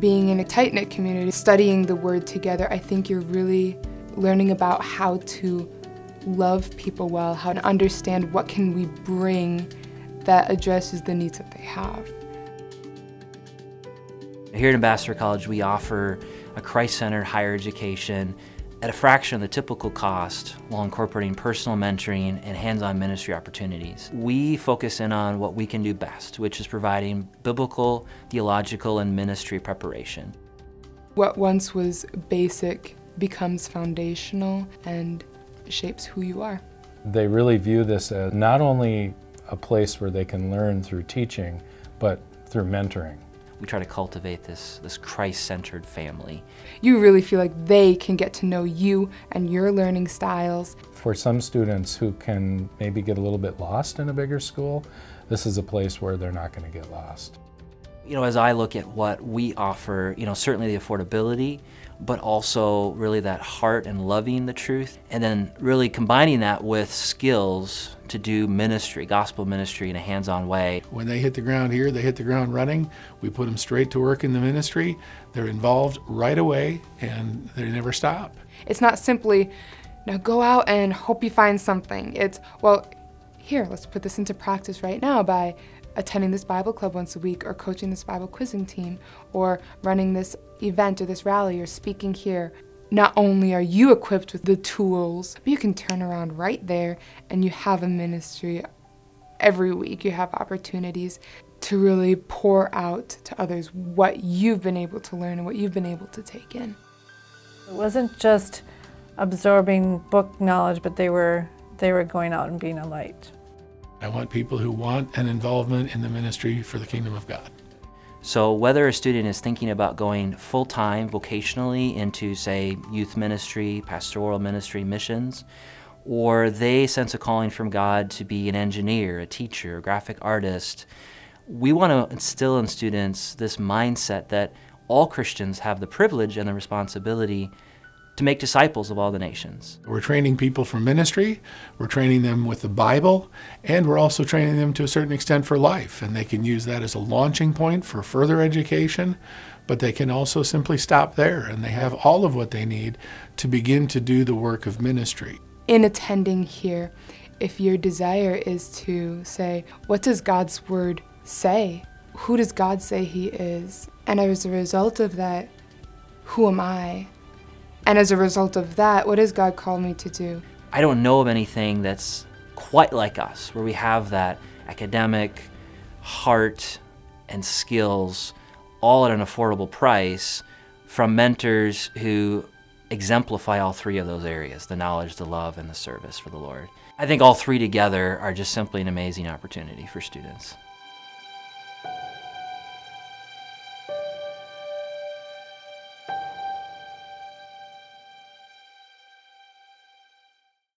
being in a tight-knit community, studying the Word together, I think you're really learning about how to love people well, how to understand what can we bring that addresses the needs that they have. Here at Ambassador College, we offer a Christ-centered higher education at a fraction of the typical cost while incorporating personal mentoring and hands-on ministry opportunities. We focus in on what we can do best, which is providing biblical, theological, and ministry preparation. What once was basic becomes foundational and shapes who you are. They really view this as not only a place where they can learn through teaching, but through mentoring. We try to cultivate this Christ-centered family. You really feel like they can get to know you and your learning styles. For some students who can maybe get a little bit lost in a bigger school, this is a place where they're not going to get lost. You know, as I look at what we offer, you know, certainly the affordability, but also really that heart and loving the truth, and then really combining that with skills to do ministry, gospel ministry in a hands-on way. When they hit the ground here, they hit the ground running. We put them straight to work in the ministry. They're involved right away, and they never stop. It's not simply, now go out and hope you find something. It's, well, here, let's put this into practice right now by attending this Bible club once a week, or coaching this Bible quizzing team, or running this event or this rally, or speaking here. Not only are you equipped with the tools, but you can turn around right there and you have a ministry every week. You have opportunities to really pour out to others what you've been able to learn and what you've been able to take in. It wasn't just absorbing book knowledge, but they were going out and being a light. I want people who want an involvement in the ministry for the kingdom of God. So whether a student is thinking about going full-time vocationally into, say, youth ministry, pastoral ministry, missions, or they sense a calling from God to be an engineer, a teacher, a graphic artist, we want to instill in students this mindset that all Christians have the privilege and the responsibility to make disciples of all the nations. We're training people for ministry, we're training them with the Bible, and we're also training them to a certain extent for life. And they can use that as a launching point for further education, but they can also simply stop there, and they have all of what they need to begin to do the work of ministry. In attending here, if your desire is to say, what does God's Word say? Who does God say He is? And as a result of that, who am I? And as a result of that, what has God called me to do? I don't know of anything that's quite like us, where we have that academic, heart, and skills all at an affordable price from mentors who exemplify all three of those areas, the knowledge, the love, and the service for the Lord. I think all three together are just simply an amazing opportunity for students.